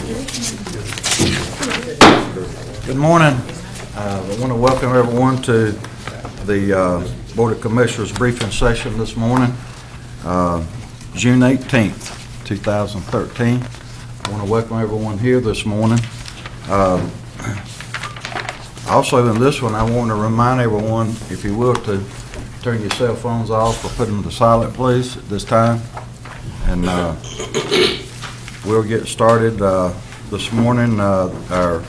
Good morning. I want to welcome everyone to the Board of Commissioners briefing session this morning, June 18th, 2013. I want to welcome everyone here this morning. Also in this one, I want to remind everyone, if you will, to turn your cell phones off or put them to silent, please, at this time. And we'll get started this morning. We're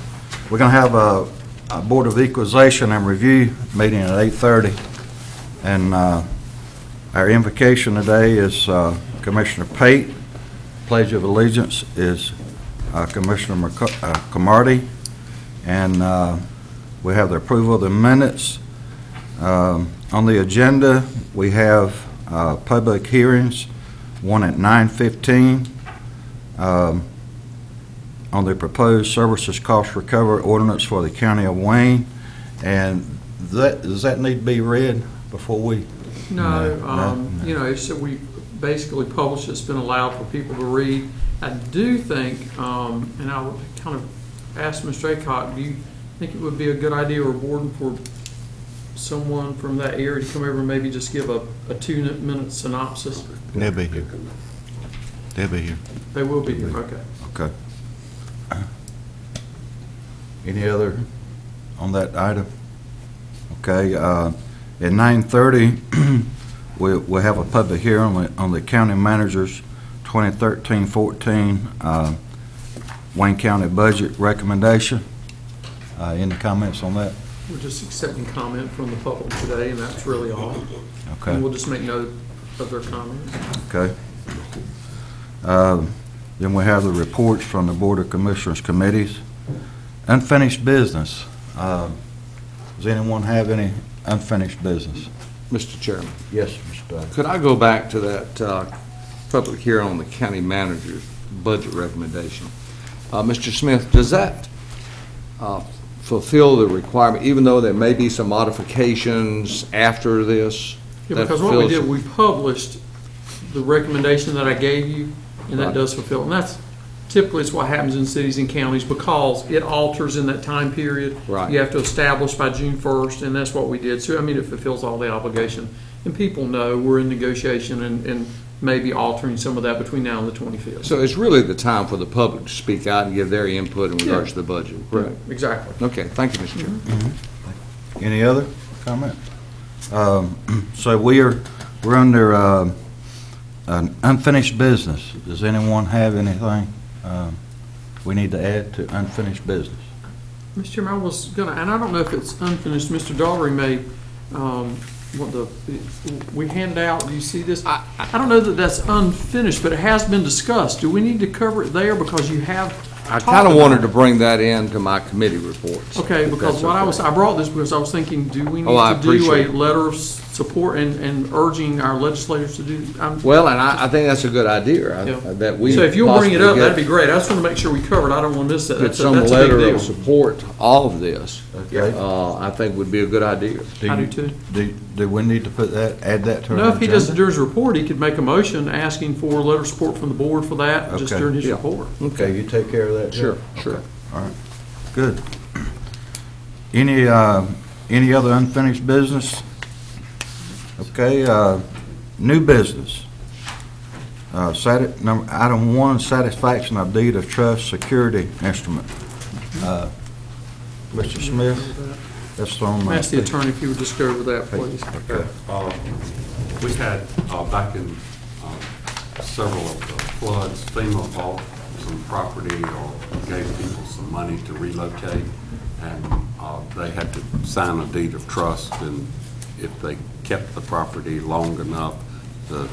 going to have a Board of Equalization and Review meeting at 8:30. And our invocation today is Commissioner Pate. Pledge of Allegiance is Commissioner Camardi. And we have the approval of the minutes. On the agenda, we have public hearings, one at 9:15 on the proposed services cost recovery ordinance for the County of Wayne. And does that need to be read before we? No. You know, so we basically published it's been allowed for people to read. I do think, and I would kind of ask Mr. Aycock, do you think it would be a good idea or important for someone from that area to come over and maybe just give a 2-minute synopsis? They'll be here. They'll be here. They will be here, okay. Okay. Any other on that item? Okay. At 9:30, we'll have a public hearing on the county manager's 2013-14 Wayne County budget recommendation. Any comments on that? We're just accepting comment from the public today, and that's really all. Okay. And we'll just make note of their comments. Okay. Then we have the reports from the Board of Commissioners committees. Unfinished business. Does anyone have any unfinished business? Mr. Chairman, Yes, Mr. Dodd. could I go back to that public hearing on the county manager's budget recommendation? Mr. Smith, does that fulfill the requirement, even though there may be some modifications after this? Yeah, that because what we fulfills- did, we published the recommendation that I gave you, and that Right. does fulfill. And that's typically it's what happens in cities and counties because it alters in that time period. Right. You have to establish by June 1st, and that's what we did. So, I mean, it fulfills all the obligation. And people know we're in negotiation and maybe altering some of that between now and the 25th. So it's really the time for the public to speak out and give their input in regards to the budget, correct? Exactly. Okay, thank you, Mr. Chairman. Any other comment? So we're under unfinished business. Does anyone have anything we need to add to unfinished business? Mr. Chairman, I was gonna, and I don't know if it's unfinished, Mr. Daugherty may, we handed out, do you see this? I don't know that that's unfinished, but it has been discussed. Do we need to cover it there because you have I talked kind of about wanted it? to bring that into my committee reports. Okay, if because that's what okay. I brought this because I was thinking, do we need Oh, I to do a appreciate it. letter of support and urging our legislators to do? Well, and I think that's a good idea, Yeah. that we So if you'll bring it up, possibly that'd be get- great. I just want to make sure we cover it. I don't want to miss that. Get That's some a big letter deal. of support, all of this, Okay. I think would be a good idea. I do too. Do we need to add that to our No, if he does it agenda? during his report, he could make a motion asking for letter of support from the board for that, just Okay. during his Yeah. report. Okay, you take care of that, Jeff? Sure, sure. Okay. All right, good. Any other unfinished business? Okay, new business. Item 1, satisfaction of deed of trust security instrument. Mr. Smith, that's on. Ask the attorney if he would just go over that, please. Okay. We had, back in several of the floods, FEMA bought some property or gave people some money to relocate, and they had to sign a deed of trust, and if they kept the property long enough, the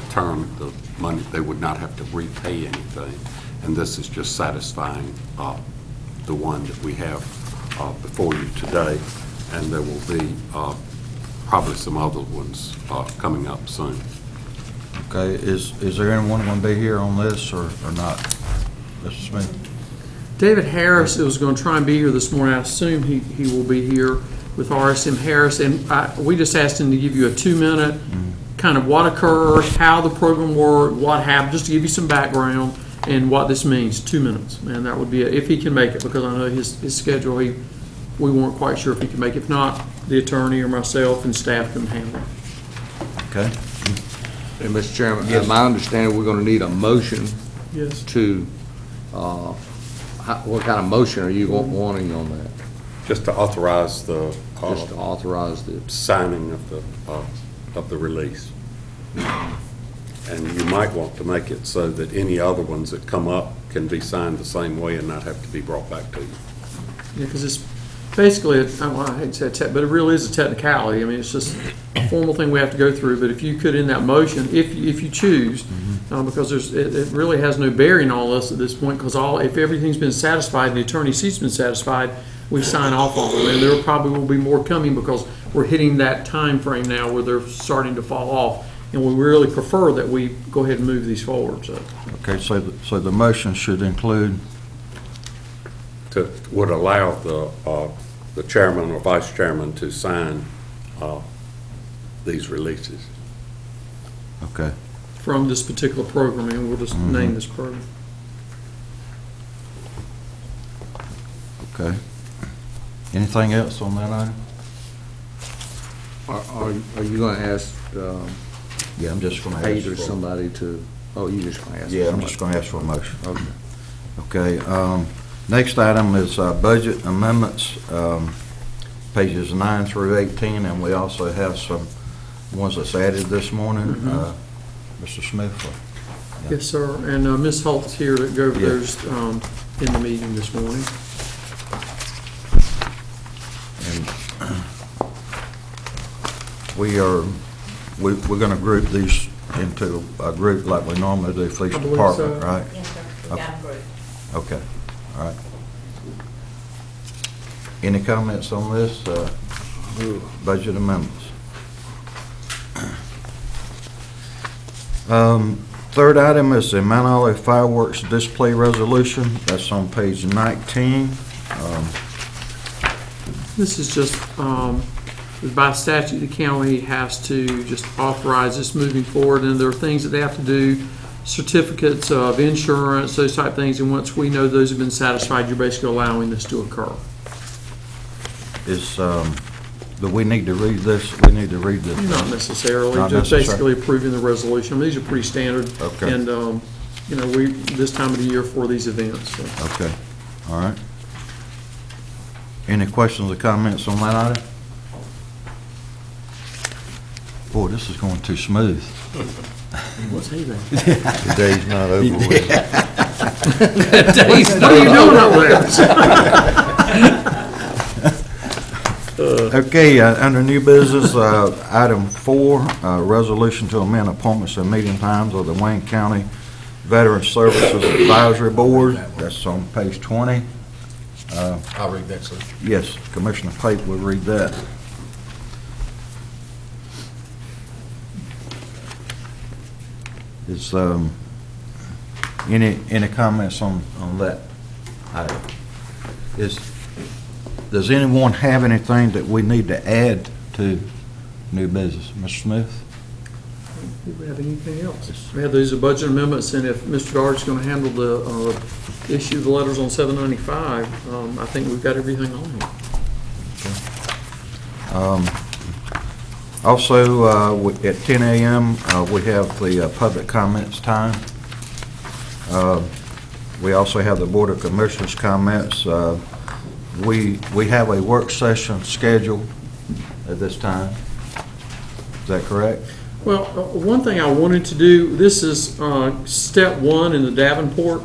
money, they would not have to repay anything. And this is just satisfying the one that we have before you today, and there will be probably some other ones coming up soon. Okay, is there anyone going to be here on this or not? Mr. Smith? David Harris was going to try and be here this morning. I assume he will be here with RSM Harris, and we just asked him to give you a 2-minute kind of what occurred, how the program worked, what happened, just to give you some background, and what this means, 2 minutes. And that would be it, if he can make it, because I know his schedule, we weren't quite sure if he could make it. If not, the attorney or myself and staff can handle it. Okay? And Mr. Chairman, Yes. my understanding, we're going to need a motion Yes. to, what kind of motion are you wanting on that? Just to authorize the Just to authorize the, signing of the release. And you might want to make it so that any other ones that come up can be signed the same way and not have to be brought back to you. Yeah, because it's basically, I hate to say but it really is a technicality. I mean, it's just a formal thing we have to go through, but if you could, in that motion, if you choose, because it really has no bearing on us at this point, because if everything's been satisfied, and the attorney seat's been satisfied, we sign off on them, and there probably will be more coming, because we're hitting that time frame now where they're starting to fall off, and we really prefer that we go ahead and move these forward, so. Okay, so the motion should include, Would allow the chairman or vice chairman to sign these releases. okay. From this particular program, and we'll just name this program. Okay. Anything else on that item? are you going to ask Yeah, I'm just going to Pate or ask for, somebody to, oh, you just going to ask? yeah, I'm somebody? just going to ask for a motion. Okay. Okay, next item is budget amendments, pages 9 through 18, and we also have some ones that's added this morning. Mr. Smith? Yes, sir, and Ms. Holt's here to go over Yeah. those in the meeting this morning. And we're going to group these into a group like we normally do, police I believe department, so. right? Yes, sir. We got approved. Okay, all right. Any comments on this, budget amendments? Third item is the Mount Olive fireworks display resolution. That's on page 19. This is just, by statute, the county has to just authorize this moving forward, and there are things that they have to do, certificates of insurance, those type things, and once we know those have been satisfied, you're basically allowing this to occur. Do we need to read this? We need to read this. Not necessarily, Not just necessary. basically approving the resolution. These are pretty standard. Okay. And, this time of the year for these events, so. Okay, all right. Any questions or comments on that item? Boy, this is going too smooth. What's he there? The day's not over with. What are you doing over there? Okay, under new business, item 4, resolution to amend appointments and meeting times of the Wayne County Veteran Services Advisory Board. That's on page 20. I'll read that, sir. Yes, Commissioner Pate will read that. Is, any comments on that item? Does anyone have anything that we need to add to new business? Mr. Smith? Do we have anything else? We have these budget amendments, and if Mr. Dart's going to handle the issue of the letters on 795, I think we've got everything on here. Also, at 10 a.m., we have the public comments time. We also have the Board of Commissioners comments. We have a work session scheduled at this time. Is that correct? Well, one thing I wanted to do, this is step 1 in the Davenport.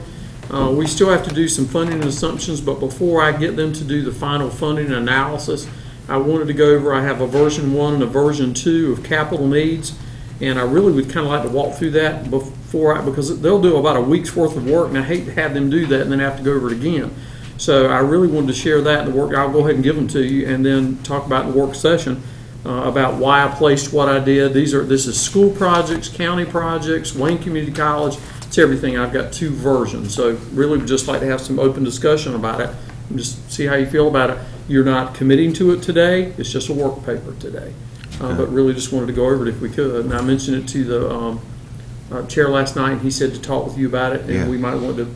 We still have to do some funding assumptions, but before I get them to do the final funding analysis, I wanted to go over, I have a version 1 and a version 2 of capital needs, and I really would kind of like to walk through that because they'll do about a week's worth of work, and I hate to have them do that and then have to go over it again. So I really wanted to share that in the work. I'll go ahead and give them to you and then talk about in the work session about why I placed what I did. This is school projects, county projects, Wayne Community College. It's everything. I've got 2 versions. So really would just like to have some open discussion about it and just see how you feel about it. You're not committing to it today. It's just a work paper today. But really just wanted to go over it if we could. And I mentioned it to chair last night, and he said to talk with you about it, Yeah. and we might want to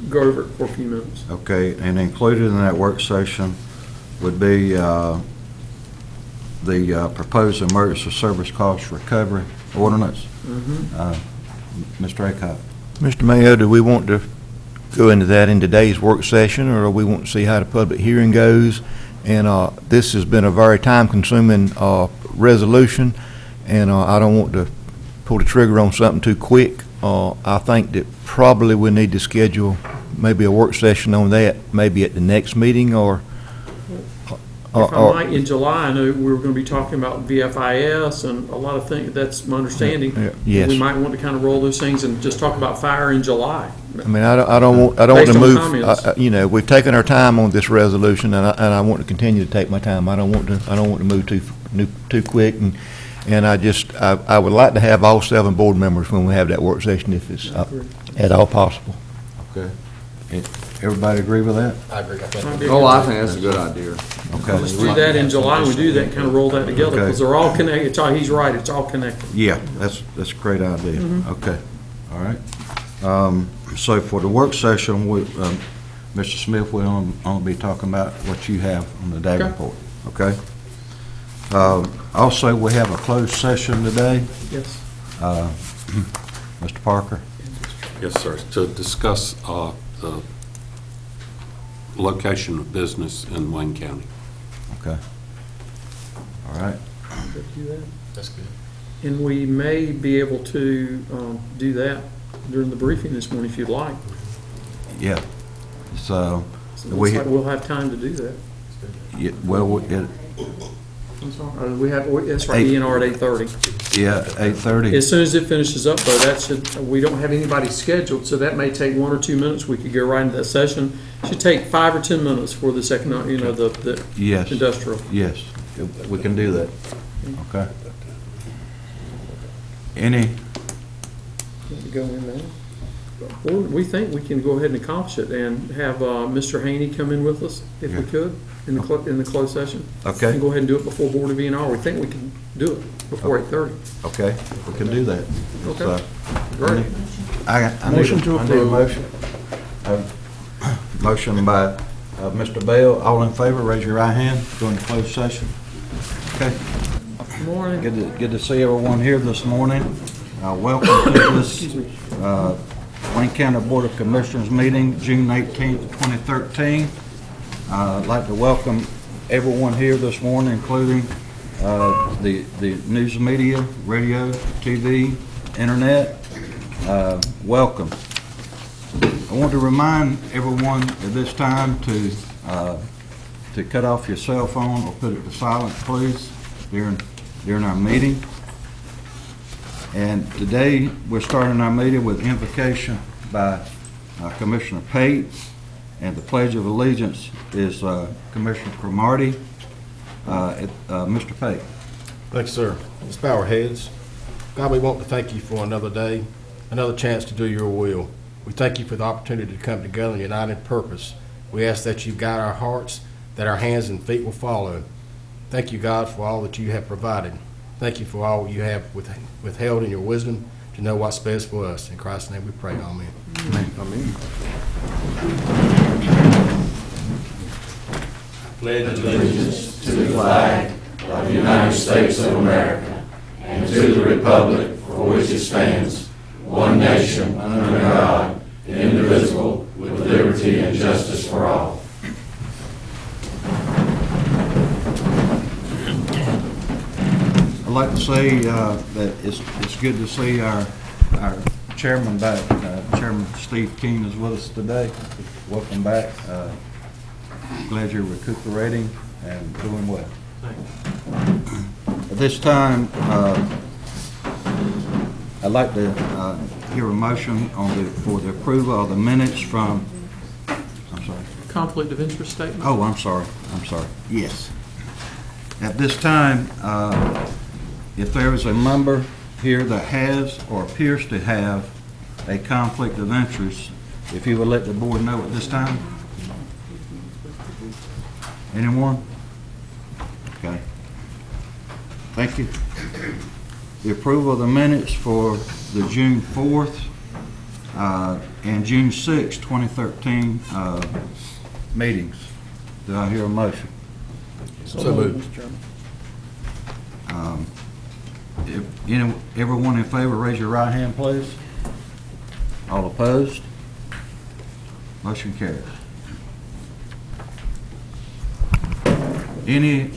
go over it for a few minutes. Okay, and included in that work session would be the proposed emergency service cost recovery ordinance. Mr. Aycock. Mr. Mayo, do we want to go into that in today's work session, or do we want to see how the public hearing goes? And this has been a very time-consuming resolution, and I don't want to pull the trigger on something too quick. I think that probably we need to schedule maybe a work session on that, maybe at the next meeting, or If I might, in July, I know we were going to be talking about VFIS and a lot of things, that's my understanding. Yes. We might want to kind of roll those things and just talk about fire in July. I mean, I don't want to Based on move, comments. you know, we've taken our time on this resolution, and I want to continue to take my time. I don't want to move too quick, and I would like to have all 7 board members when we have that work session, if it's at all possible. Okay. Everybody agree with that? I agree. I think Oh, I think that's a good idea. Okay. Let's do that in July, we do that and kind of roll that together, Okay. because they're all connected. He's right, it's all connected. Yeah, that's a great idea. Okay, all right. So for the work session, Mr. Smith will only be talking about what you have on the day Okay. report, okay? Also, we have a closed session today. Yes. Mr. Parker? Yes, sir, to discuss the location of business in Wayne County. Okay. All right. that's good. And we may be able to do that during the briefing this morning if you'd like. Yeah. So, So We- looks like we'll have time to do that. yeah, well, I'm sorry, that's right, Eight. ENR at 8:30. yeah, 8:30. As soon as it finishes up, though, we don't have anybody scheduled, so that may take 1 or 2 minutes. We could go right into that session. Should take 5 or 10 minutes for the second, the Yes. industrial. Yes, we can do that. Okay. Any, Want to go in there? Or we think we can go ahead and accomplish it and have Mr. Haney come in with us, if we Yeah. could, in the closed session. okay, And go ahead and do it before Board of ENR. We think we can do it before 8:30. okay, we can do that. Okay. So, Great. I need Motion to I need a approve. motion. Motion by Mr. Bell. All in favor, raise your right hand during the closed session. Okay. Good morning. Good to see everyone here this morning. Welcome to this Wayne County Board of Commissioners meeting, June 18th, 2013. I'd like to welcome everyone here this morning, including the news media, radio, TV, internet. Welcome. I want to remind everyone at this time to cut off your cell phone or put it to silent, please, during our meeting. And today, we're starting our meeting with invocation by Commissioner Pate, and the Pledge of Allegiance is Commissioner Cromartie. Mr. Pate. Thanks, sir. Let's bow our heads. God, we want to thank you for another day, another chance to do your will. We thank you for the opportunity to come together and unite in purpose. We ask that you guide our hearts, that our hands and feet will follow. Thank you, God, for all that you have provided. Thank you for all you have withheld in your wisdom to know what's best for us. In Christ's name we pray, amen. Amen. Pledge allegiance to the flag of the United States of America and to the republic for which it stands, one nation, under God, indivisible, with liberty and justice for all. I'd like to say that it's good to see our chairman back. Chairman Steve Keene is with us today. Welcome back. Glad you're recuperating and doing well. At this time, I'd like to hear a motion for the approval of the minutes from, I'm sorry. Conflict of interest statement? Oh, I'm sorry. Yes. At this time, if there is a member here that has or appears to have a conflict of interest, if you would let the board know at this time? Anyone? Okay. Thank you. the approval of the minutes for the June 4th and June 6th, 2013 meetings. Do I hear a motion? So moved. Everyone in favor, raise your right hand, please. All opposed? Motion carries. Any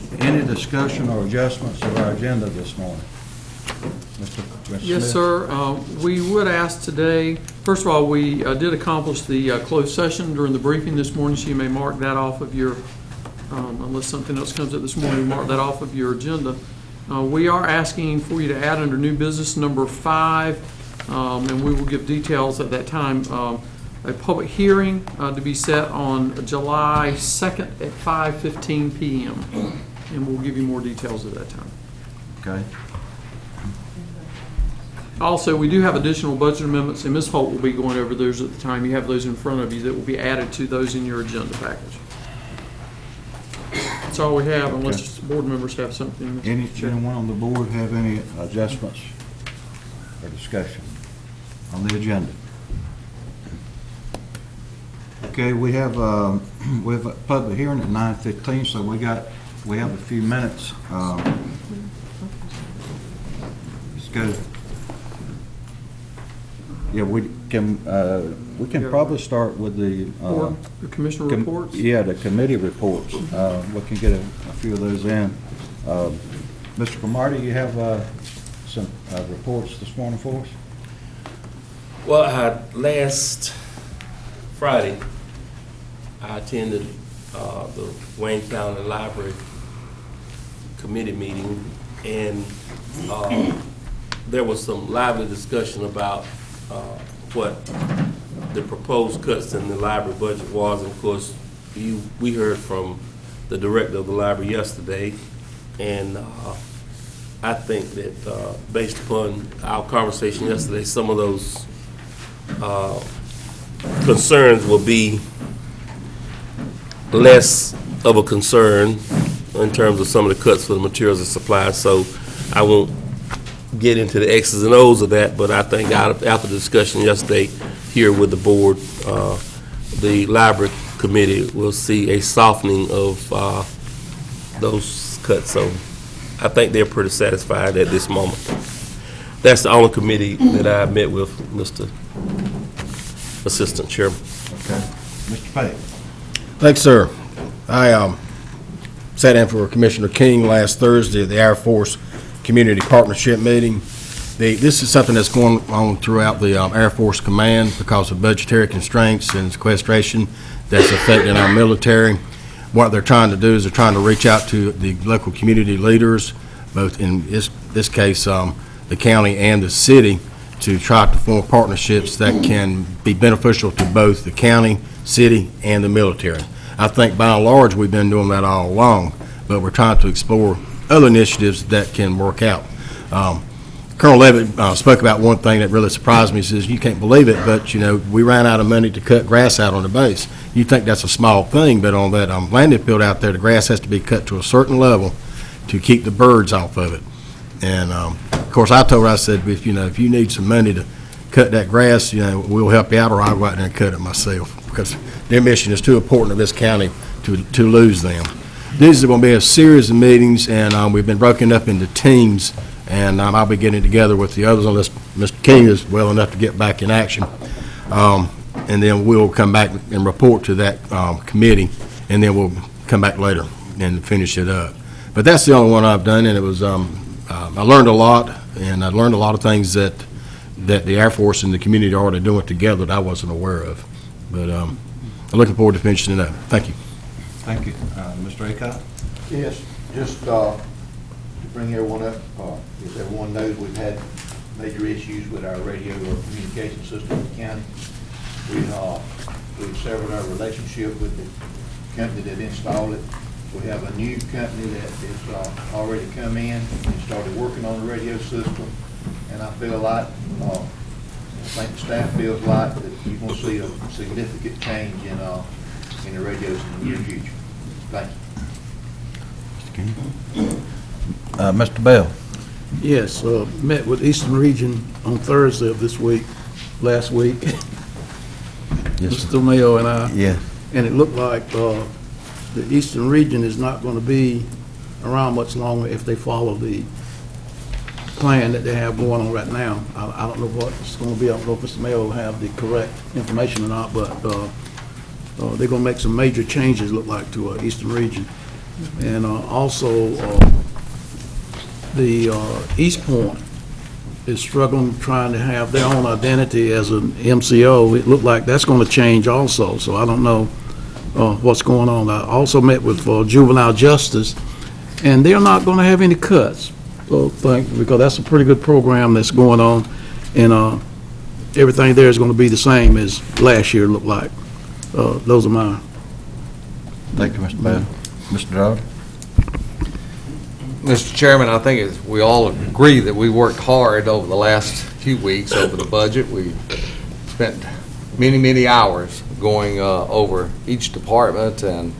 discussion or adjustments of our agenda this morning? Mr. Yes, Smith? sir. We would ask today, first of all, we did accomplish the closed session during the briefing this morning, so you may mark that off of your, unless something else comes up this morning, mark that off of your agenda. We are asking for you to add under new business number 5, and we will give details at that time. A public hearing to be set on July 2nd at 5:15 p.m. And we'll give you more details at that time. Okay. Also, we do have additional budget amendments, and Ms. Holt will be going over those at the time. You have those in front of you that will be added to those in your agenda package. That's all we have, unless board members have something. Anyone on the board have any adjustments or discussion on the agenda? Okay, we have a public hearing at 9:15, so we have a few minutes. Let's go. Yeah, we can probably start with the Or the commissioner reports? Yeah, the committee reports. We can get a few of those in. Mr. Cromartie, you have some reports this morning for us? Well, last Friday, I attended the Wayne County Library Committee meeting, and there was some lively discussion about what the proposed cuts in the library budget was. And of course, we heard from the director of the library yesterday, and I think that based upon our conversation yesterday, some of those concerns will be less of a concern in terms of some of the cuts for the materials and supplies. So I won't get into the X's and O's of that, but I think after the discussion yesterday here with the board, the library committee will see a softening of those cuts. So I think they're pretty satisfied at this moment. That's the only committee that I met with, Mr. Assistant Chairman. Okay. Mr. Pate. Thanks, sir. I sat in for Commissioner King last Thursday at the Air Force Community Partnership meeting. This is something that's going on throughout the Air Force Command because of budgetary constraints and sequestration that's affecting our military. What they're trying to do is they're trying to reach out to the local community leaders, both in this case, the county and the city, to try to form partnerships that can be beneficial to both the county, city, and the military. I think by and large we've been doing that all along, but we're trying to explore other initiatives that can work out. Colonel Levitt spoke about one thing that really surprised me. He says, you can't believe it, but we ran out of money to cut grass out on the base. You think that's a small thing, but on that landing field out there, the grass has to be cut to a certain level to keep the birds off of it. And of course, I told her, I said, if you need some money to cut that grass, we'll help you out, or I'll go out there and cut it myself, because their mission is too important to this county to lose them. These are going to be a series of meetings, and we've been broken up into teams, and I'll be getting together with the others unless Mr. King is well enough to get back in action. And then we'll come back and report to that committee, and then we'll come back later and finish it up. But that's the only one I've done, and it was I learned a lot, and I learned a lot of things that the Air Force and the community are already doing together that I wasn't aware of. But I'm looking forward to finishing it up. Thank you. Thank you. Mr. Acott? Yes, just to bring everyone up, as everyone knows, we've had major issues with our radio or communication system in the county. We've severed our relationship with the company that installed it. We have a new company that has already come in and started working on the radio system, and I feel like, I think the staff feels like that you're going to see a significant change in the radios in the near future. Thank you. Mr. Bell? Yes, met with Eastern Region on Thursday of this week, last week. Yes, Mr. Mayo and I. Yeah. And it looked like the Eastern Region is not going to be around much longer if they follow the plan that they have going on right now. I don't know what it's going to be. I don't know if Mr. Mayo will have the correct information or not, but they're going to make some major changes, look like, to Eastern Region. And also, the East Point is struggling, trying to have their own identity as an MCO. It looked like that's going to change also, so I don't know what's going on. I also met with Juvenile Justice, and they're not going to have any cuts, because that's a pretty good program that's going on, and everything there is going to be the same as last year, looked like. Those are mine. Thank you, Mr. Bell. Mr. Dodd? Mr. Chairman, I think we all agree that we worked hard over the last few weeks over the budget. We spent many, many hours going over each department, and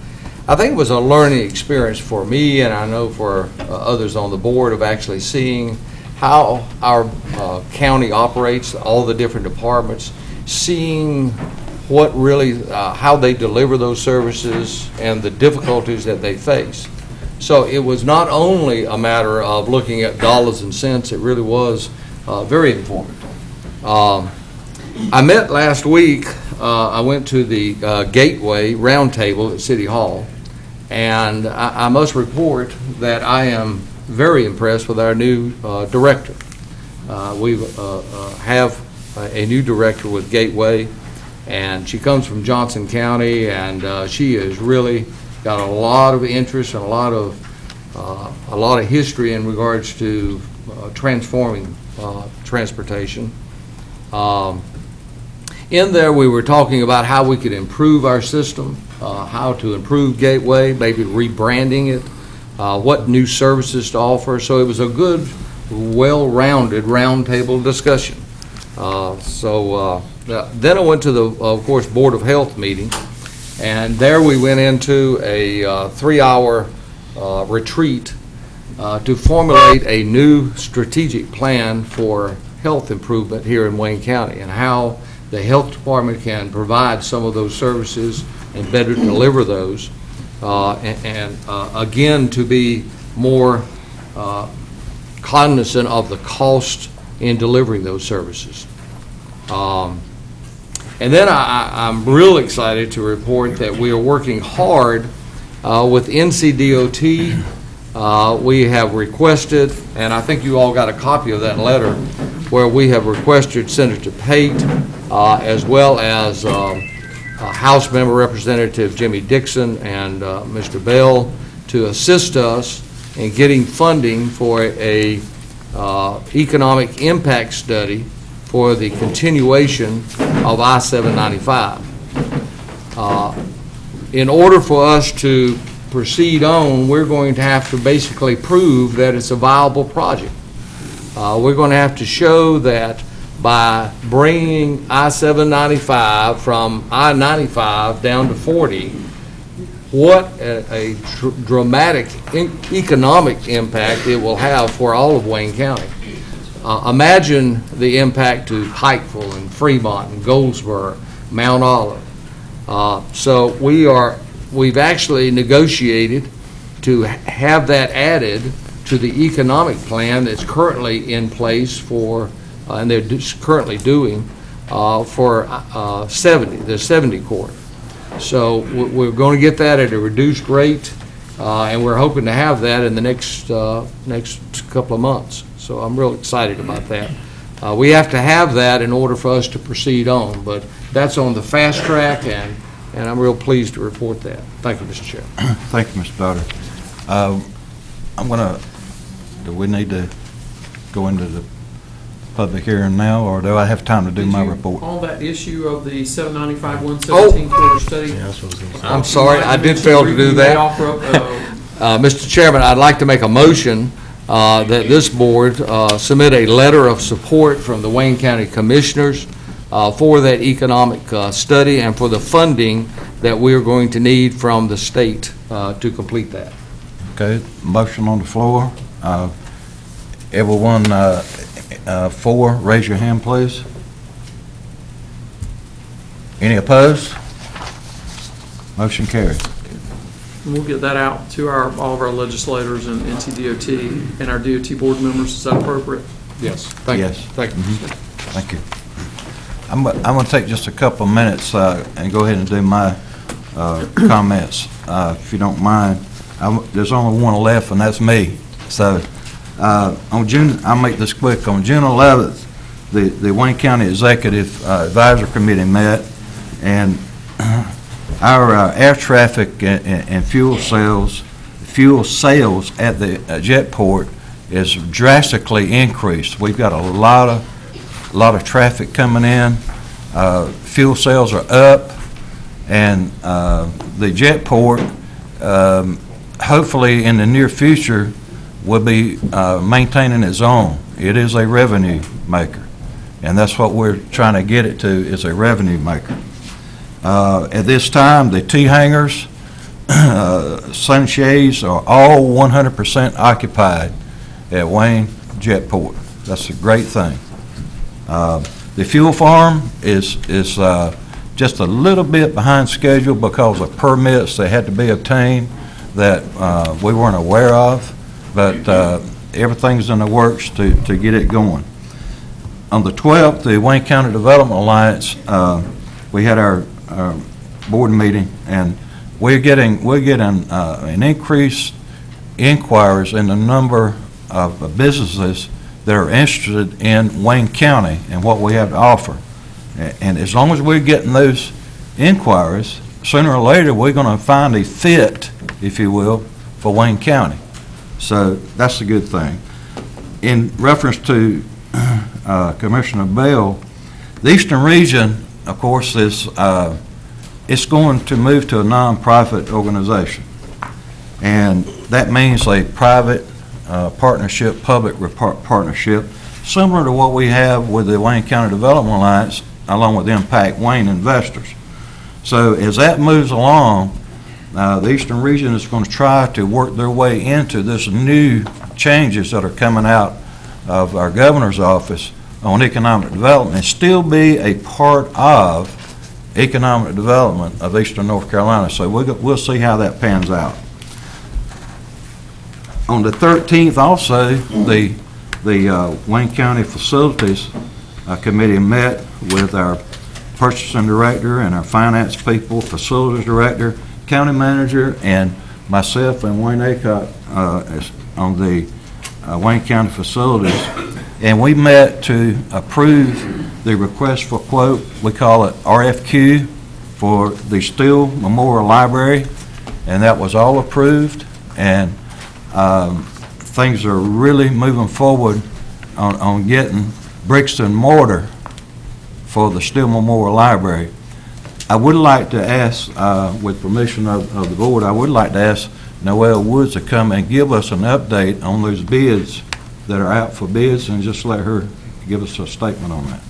I think it was a learning experience for me, and I know for others on the board, of actually seeing how our county operates, all the different departments, seeing what really, how they deliver those services and the difficulties that they face. So it was not only a matter of looking at dollars and cents, it really was very informative. I met last week, I went to the Gateway Roundtable at City Hall, and I must report that I am very impressed with our new director. We have a new director with Gateway, and she comes from Johnson County, and she has really got a lot of interest and a lot of history in regards to transforming transportation. In there, we were talking about how we could improve our system, how to improve Gateway, maybe rebranding it, what new services to offer. So it was a good, well-rounded roundtable discussion. Then I went to the, of course, Board of Health meeting, and there we went into a 3-hour retreat to formulate a new strategic plan for health improvement here in Wayne County, and how the health department can provide some of those services and better deliver those, and again, to be more cognizant of the cost in delivering those services. And then I'm real excited to report that we are working hard with NCDOT. We have requested, and I think you all got a copy of that letter, where we have requested Senator Pate, as well as House Member Representative Jimmy Dixon and Mr. Bell, to assist us in getting funding for a economic impact study for the continuation of I-795. In order for us to proceed on, we're going to have to basically prove that it's a viable project. We're going to have to show that by bringing I-795 from I-95 down to 40, what a dramatic economic impact it will have for all of Wayne County. Imagine the impact to Pikeville and Fremont and Goldsboro, Mount Olive. So we've actually negotiated to have that added to the economic plan that's currently in place for, and they're currently doing, for the 70 corridor. So we're going to get that at a reduced rate, and we're hoping to have that in the next couple of months. So I'm real excited about that. We have to have that in order for us to proceed on, but that's on the fast track, and I'm real pleased to report that. Thank you, Mr. Chair. Thank you, Mr. Dodd. Do we need to go into the public hearing now, or do I have time to do my report? On that issue of the 795-117 quarter study. I'm sorry, I did fail to do that. Mr. Chairman, I'd like to make a motion that this board submit a letter of support from the Wayne County Commissioners for that economic study and for the funding that we are going to need from the state to complete that. Okay, motion on the floor. Everyone for, raise your hand, please. Any opposed? Motion carried. And we'll get that out to all of our legislators and NCDOT and our DOT board members. Is that appropriate? Yes, thank you. Yes. Thank you. Thank you. I'm going to take just a couple of minutes and go ahead and do my comments, if you don't mind. There's only one left, and that's me. So on June, I'll make this quick. On June 11th, the Wayne County Executive Advisory Committee met, and our air traffic and fuel sales at the Jetport is drastically increased. We've got a lot of traffic coming in. Fuel sales are up, and the Jetport, hopefully in the near future, will be maintaining its own. It is a revenue maker, and that's what we're trying to get it to, is a revenue maker. At this time, the T hangars, sunshades are all 100% occupied at Wayne Jetport. That's a great thing. The fuel farm is just a little bit behind schedule because of permits that had to be obtained that we weren't aware of, but everything's in the works to get it going. On the 12th, the Wayne County Development Alliance, we had our board meeting, and we're getting an increased inquiries in the number of businesses that are interested in Wayne County and what we have to offer. And as long as we're getting those inquiries, sooner or later, we're going to find a fit, if you will, for Wayne County. So that's a good thing. In reference to Commissioner Bell, the Eastern Region, of course, is it's going to move to a nonprofit organization, and that means a private partnership, public partnership, similar to what we have with the Wayne County Development Alliance, along with Impact Wayne investors. So as that moves along, the Eastern Region is going to try to work their way into this new changes that are coming out of our governor's office on economic development and still be a part of economic development of Eastern North Carolina. So we'll see how that pans out. On the 13th also, the Wayne County Facilities Committee met with our purchasing director and our finance people, facilities director, county manager, and myself and Wayne Aycock on the Wayne County Facilities. And we met to approve the request for quote, we call it RFQ, for the Steele Memorial Library, and that was all approved, and things are really moving forward on getting bricks and mortar for the Steele Memorial Library. I would like to ask, with permission of the board, I would like to ask Noelle Woods to come and give us an update on those bids that are out for bids, and just let her give us a statement on that.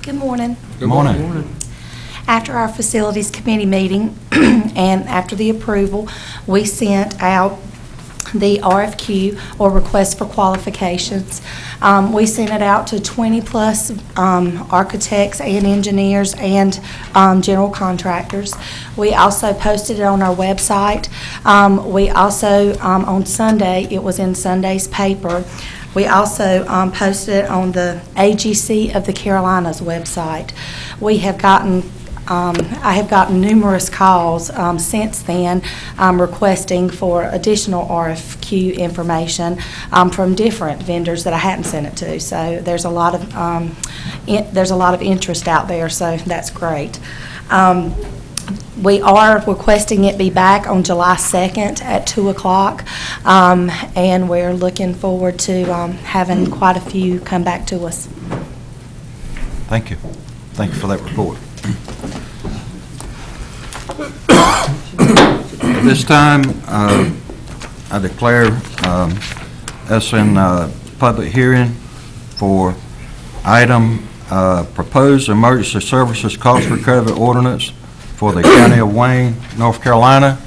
Good morning. Good morning. After our Facilities Committee meeting and after the approval, we sent out the RFQ, or request for qualifications. We sent it out to 20-plus architects and engineers and general contractors. We also posted it on our website. We also, on Sunday, it was in Sunday's paper. We also posted it on the AGC of the Carolinas website. We have gotten I have gotten numerous calls since then requesting for additional RFQ information from different vendors that I hadn't sent it to. So there's a lot of interest out there. So that's great. We are requesting it be back on July 2nd at 2 o'clock, and we're looking forward to having quite a few come back to us. Thank you. Thank you for that report. At this time, I declare us in public hearing for item proposed emergency services cost recovery ordinance for the County of Wayne, North Carolina.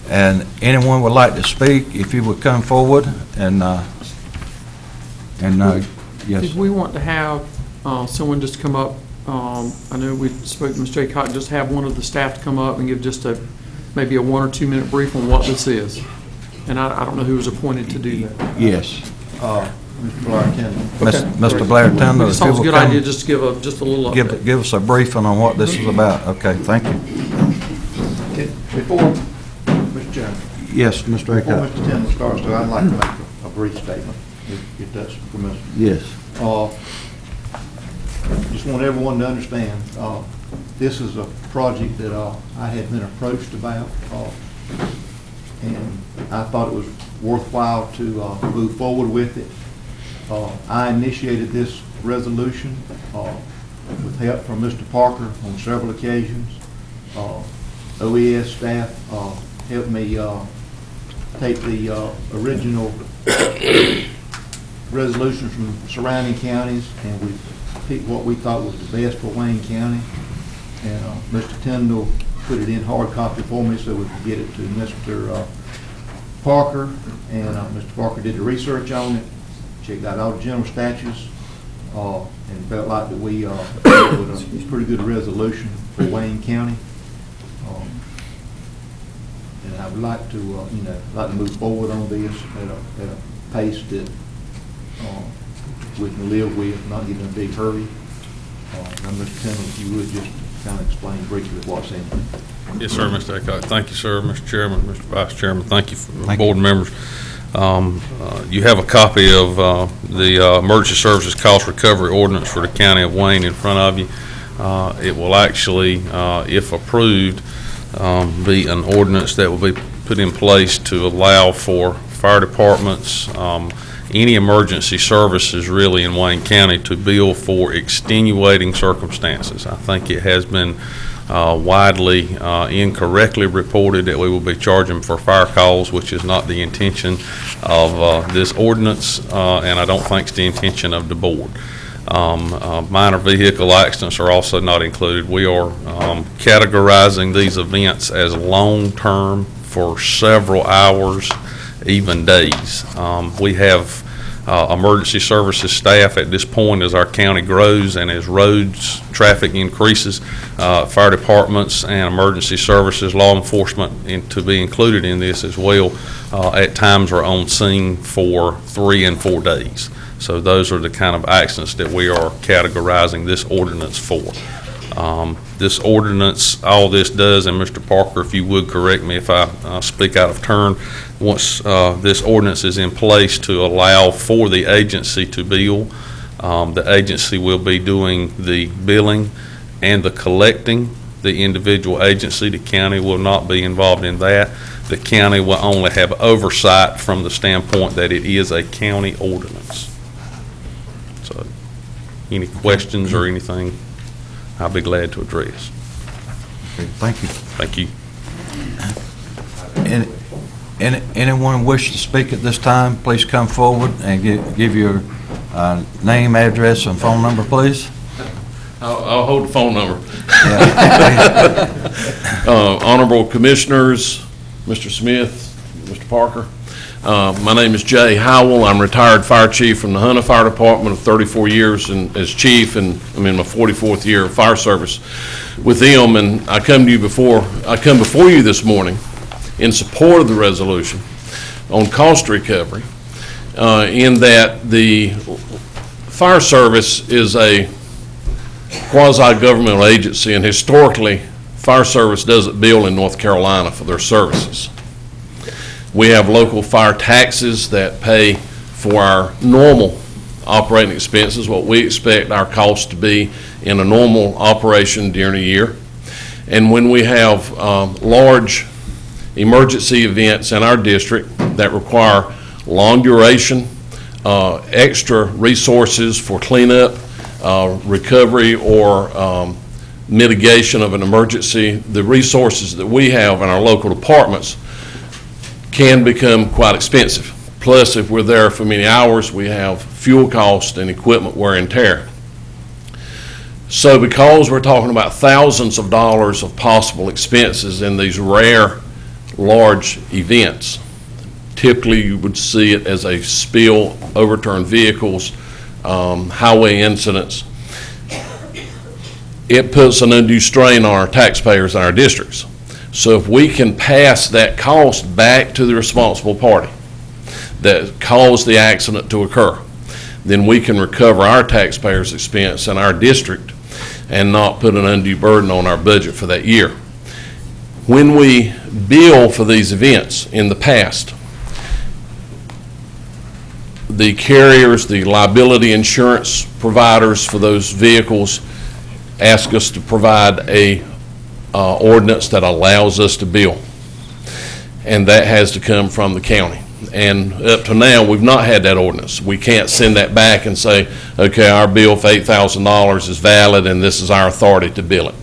And anyone would like to speak, if you would come forward and, yes. Did we want to have someone just come up? I know we spoke to Mr. Aycock, just have one of the staff to come up and give just maybe a 1 or 2 minute brief on what this is. And I don't know who was appointed to do that. Yes. Mr. Blair Tindall. Mr. Blair Tindall. It's always a good idea just to give a little update. Give us a briefing on what this is about. Okay, thank you. Before, Mr. Chairman, Yes, Mr. before Aycock. Mr. Tindall starts, though, I'd like to make a brief statement, if that's permissible. Yes. Just want everyone to understand, this is a project that I had been approached about, and I thought it was worthwhile to move forward with it. I initiated this resolution with help from Mr. Parker on several occasions. OES staff helped me take the original resolutions from surrounding counties, and we picked what we thought was the best for Wayne County. And Mr. Tindall put it in hard copy for me so we could get it to Mr. Parker, and Mr. Parker did the research on it, checked out all the general statutes, and felt like that we with a pretty good resolution for Wayne County. And I would like to, like to move forward on this at a pace that we can live with, not get in a big hurry. Now, Mr. Tindall, if you would just kind of explain briefly what's in it. Yes, sir, Mr. Aycock. Thank you, sir, Mr. Chairman, Mr. Vice Chairman. Thank you, board members. You have a copy of the Emergency Services Cost Recovery Ordinance for the County of Wayne in front of you. It will actually, if approved, be an ordinance that will be put in place to allow for fire departments, any emergency services really in Wayne County to bill for extenuating circumstances. I think it has been widely incorrectly reported that we will be charging for fire calls, which is not the intention of this ordinance, and I don't think it's the intention of the board. Minor vehicle accidents are also not included. We are categorizing these events as long-term for several hours, even days. We have emergency services staff at this point as our county grows and as roads traffic increases, fire departments and emergency services, law enforcement to be included in this as well, at times are on scene for 3 and 4 days. So those are the kind of accidents that we are categorizing this ordinance for. This ordinance, all this does, and Mr. Parker, if you would correct me if I speak out of turn, once this ordinance is in place to allow for the agency to bill, the agency will be doing the billing and the collecting. The individual agency, the county, will not be involved in that. The county will only have oversight from the standpoint that it is a county ordinance. So, any questions or anything, I'll be glad to address. Okay, thank you. Thank you. Anyone wish to speak at this time, please come forward and give your name, address, and phone number, please. I'll hold the phone number. Honorable Commissioners, Mr. Smith, Mr. Parker. My name is Jay Howell. I'm retired fire chief from the Hunter Fire Department of 34 years as chief, and I'm in my 44th year of fire service with them. And I come before you this morning in support of the resolution on cost recovery, in that the fire service is a quasi-governmental agency, and historically, fire service doesn't bill in North Carolina for their services. We have local fire taxes that pay for our normal operating expenses, what we expect our costs to be in a normal operation during a year. And when we have large emergency events in our district that require long duration, extra resources for cleanup, recovery, or mitigation of an emergency, the resources that we have in our local departments can become quite expensive. Plus, if we're there for many hours, we have fuel cost and equipment wear and tear. So because we're talking about thousands of dollars of possible expenses in these rare large events. Typically, you would see it as a spill, overturned vehicles, highway incidents. It puts an undue strain on our taxpayers and our districts. So if we can pass that cost back to the responsible party that caused the accident to occur, then we can recover our taxpayers' expense in our district and not put an undue burden on our budget for that year. When we bill for these events in the past, the carriers, the liability insurance providers for those vehicles ask us to provide a ordinance that allows us to bill. And that has to come from the county. And up to now, we've not had that ordinance. We can't send that back and say, okay, our bill for $8,000 is valid and this is our authority to bill it,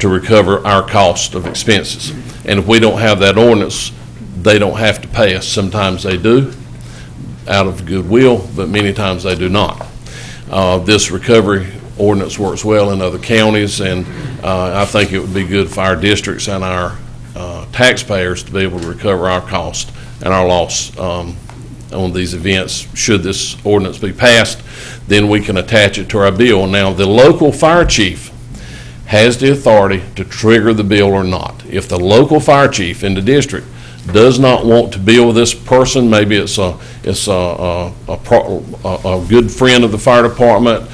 to recover our cost of expenses. And if we don't have that ordinance, they don't have to pay us. Sometimes they do, out of goodwill, but many times they do not. This recovery ordinance works well in other counties, and I think it would be good for our districts and our taxpayers to be able to recover our cost and our loss on these events. Should this ordinance be passed, then we can attach it to our bill. Now, the local fire chief has the authority to trigger the bill or not. If the local fire chief in the district does not want to bill this person, maybe it's a good friend of the fire department,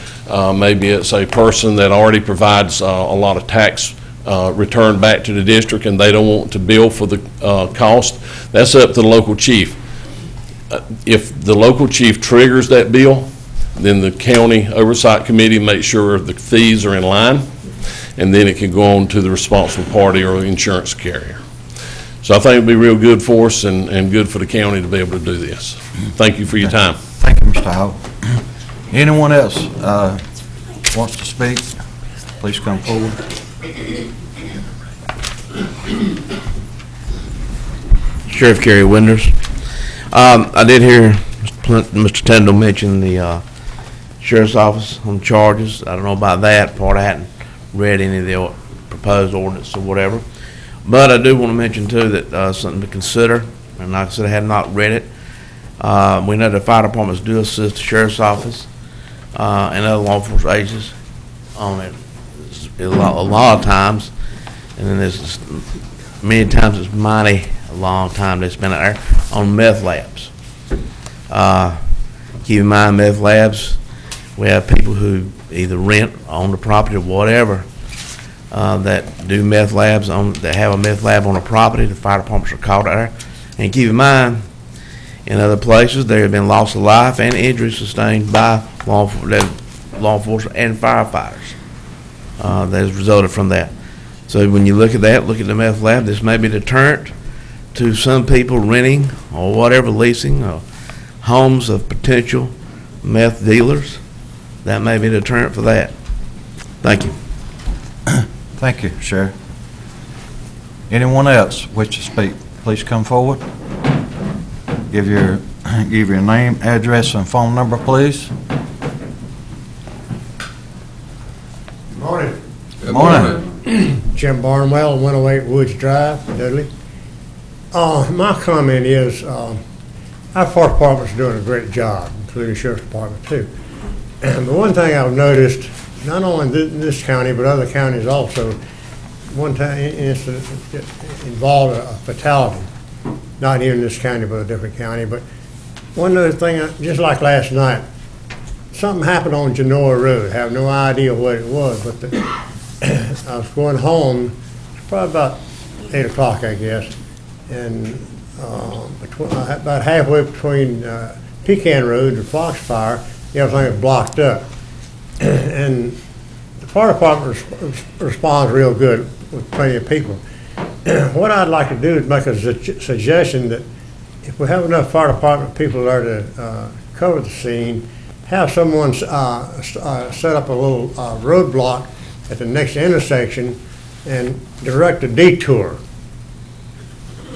maybe it's a person that already provides a lot of tax return back to the district and they don't want to bill for the cost, that's up to the local chief. If the local chief triggers that bill, then the county oversight committee makes sure the fees are in line, and then it can go on to the responsible party or the insurance carrier. So I think it'd be real good for us and good for the county to be able to do this. Thank you for your time. Thank you, Mr. Howell. Anyone else wants to speak? Please come forward. Sheriff Kerry Winders. I did hear Mr. Tindall mention the sheriff's office on charges. I don't know about that part. I hadn't read any of the proposed ordinance or whatever. But I do want to mention too that something to consider, and like I said, I have not read it. We know the fire departments do assist the sheriff's office and other law enforcement agencies on it a lot of times, and then there's many times it's mighty a long time they spend out there on meth labs. Keep in mind, meth labs, we have people who either rent, own the property, or whatever, that do meth labs, that have a meth lab on a property. The fire departments are called out there. And keep in mind, in other places, there have been loss of life and injuries sustained by law enforcement and firefighters that has resulted from that. So when you look at that, look at the meth lab, this may be a deterrent to some people renting or whatever, leasing homes of potential meth dealers. That may be a deterrent for that. Thank you. Thank you, Sheriff. Anyone else wish to speak? Please come forward. Give your name, address, and phone number, please. Morning. Good morning. Jim Barnwell, 108 Woods Drive, Dudley. My comment is, our fire department's doing a great job, including the sheriff's department too. But one thing I've noticed, not only in this county, but other counties also, one time incident involved a fatality. Not here in this county, but a different county. But one other thing, just like last night, something happened on Genoa Road. I have no idea what it was, but I was going home, probably about 8 o'clock, I guess, and about halfway between Pecan Road and Foxfire, everything was blocked up. And the fire department responds real good with plenty of people. What I'd like to do is make a suggestion that if we have enough fire department people there to cover the scene, have someone set up a little roadblock at the next intersection and direct a detour.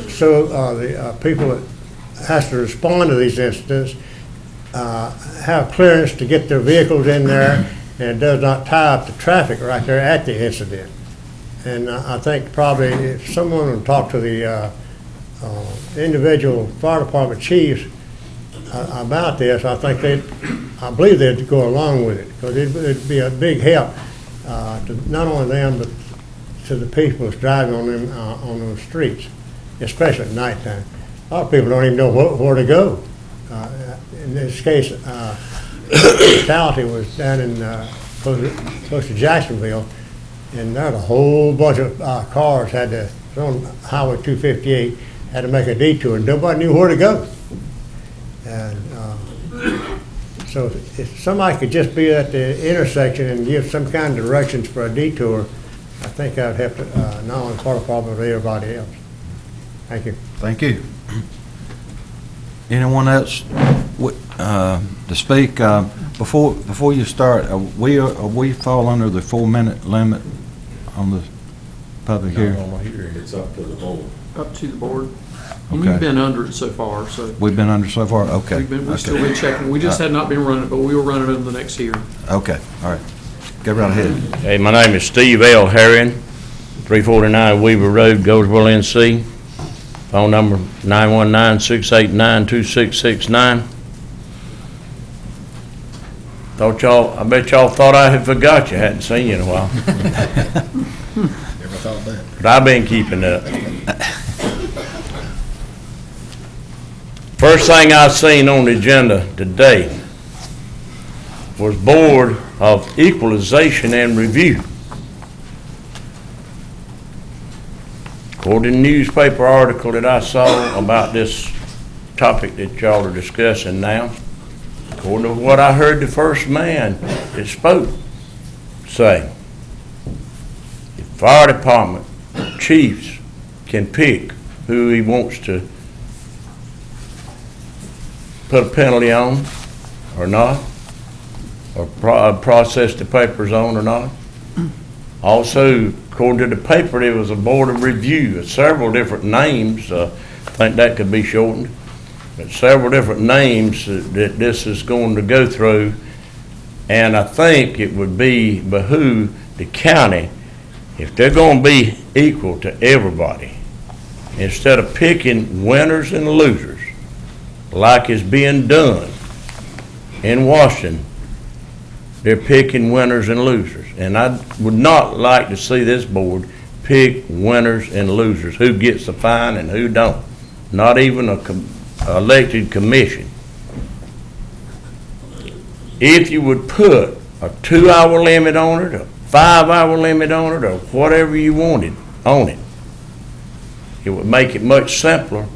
So the people that has to respond to these incidents have clearance to get their vehicles in there, and it does not tie up the traffic right there at the incident. And I think probably if someone would talk to the individual fire department chiefs about this, I believe they'd go along with it, because it'd be a big help to not only them, but to the people that's driving on those streets, especially at nighttime. A lot of people don't even know where to go. In this case, fatality was down in close to Jacksonville, and there was a whole bunch of cars on Highway 258 had to make a detour, and nobody knew where to go. And so if somebody could just be at the intersection and give some kind of directions for a detour, I think that would help not only the fire department, but everybody else. Thank you. Thank you. Anyone else to speak? Before you start, we fall under the 4-minute limit on the public hearing? It's up to the board. Up to the board. And Okay. you've been under it so far, so. We've been under so far? Okay. We've still been checking. We just had not been running it, but we will run it in the next hearing. Okay, all right. Get right ahead. Hey, my name is Steve L. Herring, 349 Weaver Road, Goldsboro, NC. Phone number 919-689-2669. I bet y'all thought I had forgot you, hadn't seen you in a while. Never thought that. But I've been keeping up. First thing I seen on the agenda today was Board of Equalization and Review. According to the newspaper article that I saw about this topic that y'all are discussing now, according to what I heard the first man that spoke say, the fire department chiefs can pick who he wants to put a penalty on or not, or process the papers on or not. Also, according to the paper, there was a board of review, several different names. I think that could be shortened, but several different names that this is going to go through. And I think it would behoove the county, if they're going to be equal to everybody, instead of picking winners and losers, like is being done in Washington, they're picking winners and losers. And I would not like to see this board pick winners and losers, who gets the fine and who don't. Not even a elected commission. If you would put a 2-hour limit on it, a 5-hour limit on it, or whatever you wanted on it, it would make it much simpler,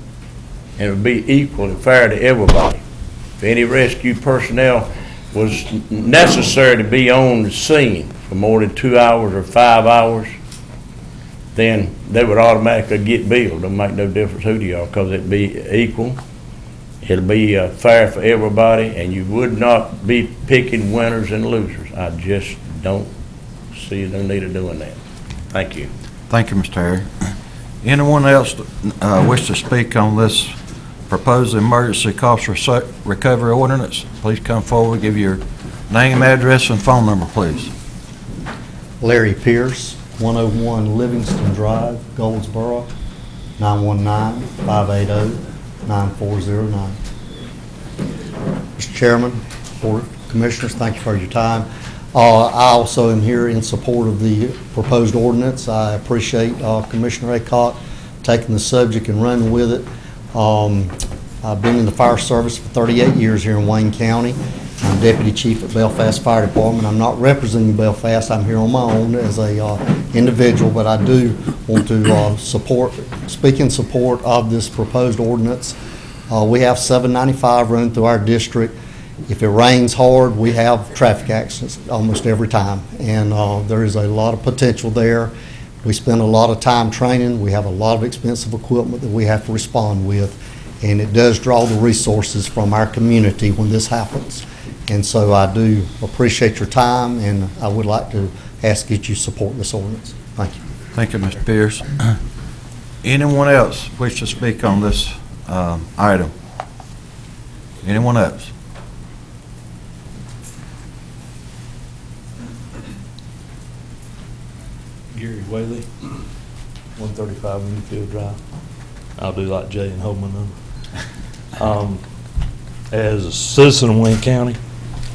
and it would be equal and fair to everybody. If any rescue personnel was necessary to be on the scene for more than 2 hours or 5 hours, then they would automatically get billed. It'll make no difference who they are, because it'd be equal. It'll be fair for everybody, and you would not be picking winners and losers. I just don't see no need of doing that. Thank you. Thank you, Mr. Harry. Anyone else wish to speak on this proposed emergency cost recovery ordinance? Please come forward, give your name, address, and phone number, please. Larry Pierce, 101 Livingston Drive, Goldsboro, 919-580-9409. Mr. Chairman, Board of Commissioners, thank you for your time. I also am here in support of the proposed ordinance. I appreciate Commissioner Aycock taking the subject and running with it. I've been in the fire service for 38 years here in Wayne County. I'm Deputy Chief at Belfast Fire Department. I'm not representing Belfast. I'm here on my own as a individual, but I do want to speak in support of this proposed ordinance. We have 795 running through our district. If it rains hard, we have traffic accidents almost every time, and there is a lot of potential there. We spend a lot of time training. We have a lot of expensive equipment that we have to respond with, and it does draw the resources from our community when this happens. And so I do appreciate your time, and I would like to ask that you support this ordinance. Thank you. Thank you, Mr. Pierce. Anyone else wish to speak on this item? Anyone else? Gary Whaley, 135 Newfield Drive. I'll do like Jay and hold my number. As a citizen of Wayne County,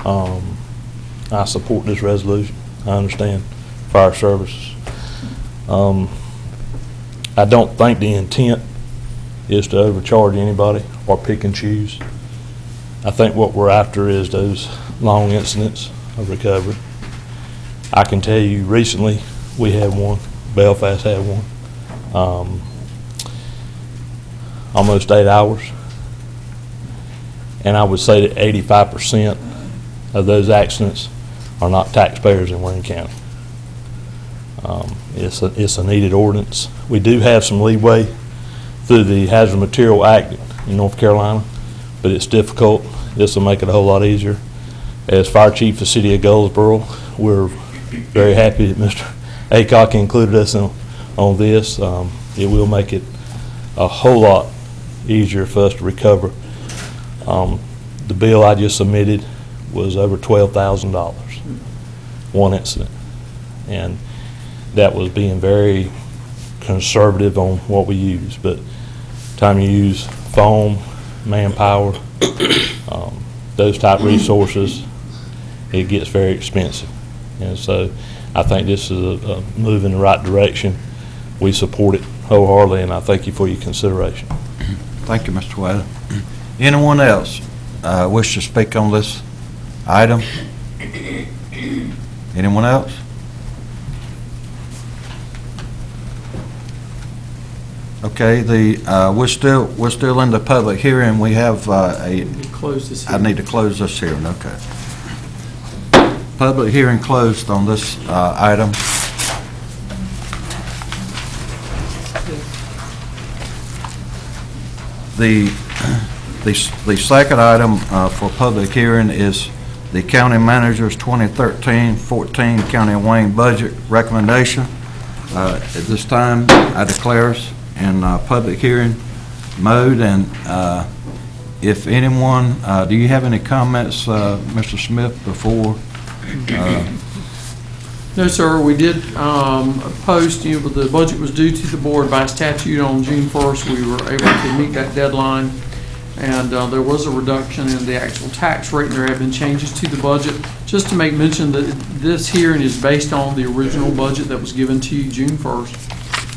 I support this resolution. I understand fire services. I don't think the intent is to overcharge anybody or pick and choose. I think what we're after is those long incidents of recovery. I can tell you recently we had one, Belfast had one, almost 8 hours. And I would say that 85% of those accidents are not taxpayers in Wayne County. It's a needed ordinance. We do have some leeway through the Hazard Material Act in North Carolina, but it's difficult. This will make it a whole lot easier. As Fire Chief of the City of Goldsboro, we're very happy that Mr. Aycock included us on this. It will make it a whole lot easier for us to recover. The bill I just submitted was over $12,000, one incident. And that was being very conservative on what we use. But time you use foam, manpower, those type resources, it gets very expensive. And so I think this is a move in the right direction. We support it wholeheartedly, and I thank you for your consideration. Thank you, Mr. Wade. Anyone else wish to speak on this item? Anyone else? Okay, we're still in the public hearing. We have I need to close this hearing. Okay. Public hearing closed on this item. The second item for public hearing is the county manager's 2013-14 County of Wayne budget recommendation. At this time, I declare us in public hearing mode, and if anyone, do you have any comments, Mr. Smith, before? No, sir. We did post, the budget was due to the board by statute on June 1st. We were able to meet that deadline, and there was a reduction in the actual tax rate, and there have been changes to the budget. Just to make mention that this hearing is based on the original budget that was given to you June 1st.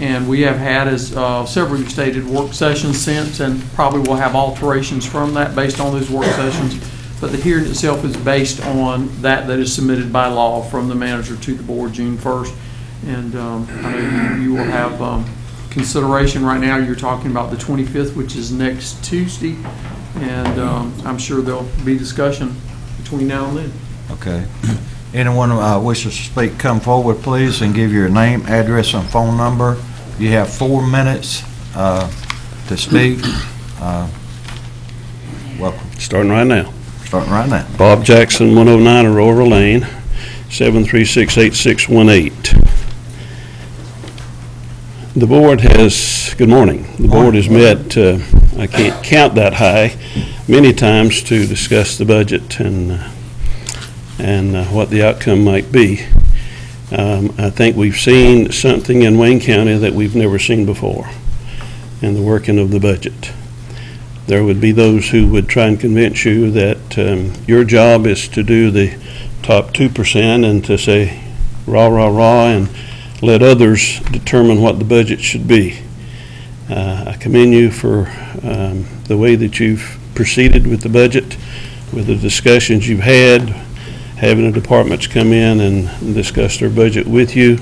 And we have had, as several of you stated, work sessions since, and probably will have alterations from that based on those work sessions. But the hearing itself is based on that is submitted by law from the manager to the board June 1st. And I know you will have consideration right now. You're talking about the 25th, which is next Tuesday. And I'm sure there'll be discussion between now and then. Okay. Anyone wishes to speak, come forward, please, and give your name, address, and phone number. You have 4 minutes to speak. Welcome. Starting right now. Starting right now. Bob Jackson, 109 Aurora Lane, 7368618. The board has, good morning. The board has met, I can't count that high, many times to discuss the budget and what the outcome might be. I think we've seen something in Wayne County that we've never seen before in the working of the budget. There would be those who would try and convince you that your job is to do the top 2% and to say rah, rah, rah, and let others determine what the budget should be. I commend you for the way that you've proceeded with the budget, with the discussions you've had, having the departments come in and discuss their budget with you.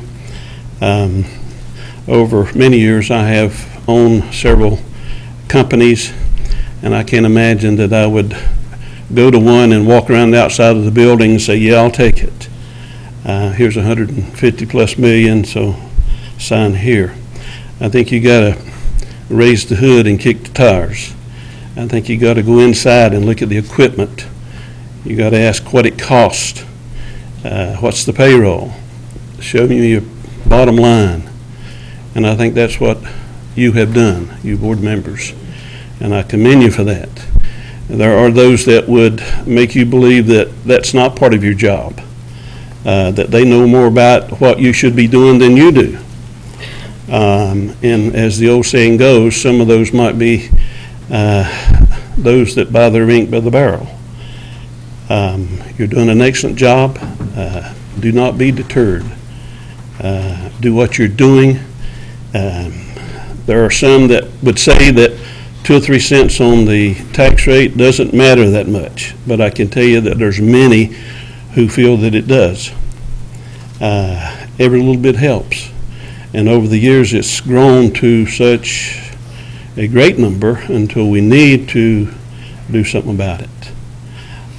Over many years, I have owned several companies, and I can't imagine that I would go to one and walk around the outside of the building and say, yeah, I'll take it. Here's 150 plus million, so sign here. I think you got to raise the hood and kick the tires. I think you got to go inside and look at the equipment. You got to ask what it costs. What's the payroll? Show me your bottom line. And I think that's what you have done, you board members. And I commend you for that. There are those that would make you believe that that's not part of your job, that they know more about what you should be doing than you do. And as the old saying goes, some of those might be those that buy their ink by the barrel. You're doing an excellent job. Do not be deterred. Do what you're doing. There are some that would say that 2 or 3 cents on the tax rate doesn't matter that much, but I can tell you that there's many who feel that it does. Every little bit helps. And over the years, it's grown to such a great number until we need to do something about it.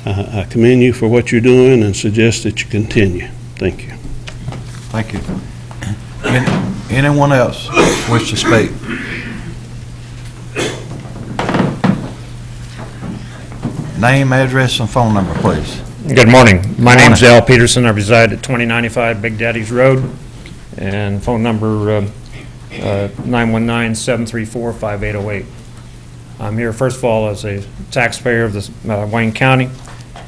I commend you for what you're doing and suggest that you continue. Thank you. Thank you. Anyone else wish to speak? Name, address, and phone number, please. Good morning. My name's Al Peterson. I reside at 2095 Big Daddy's Road, and phone number 919-734-5808. I'm here, first of all, as a taxpayer of this Wayne County.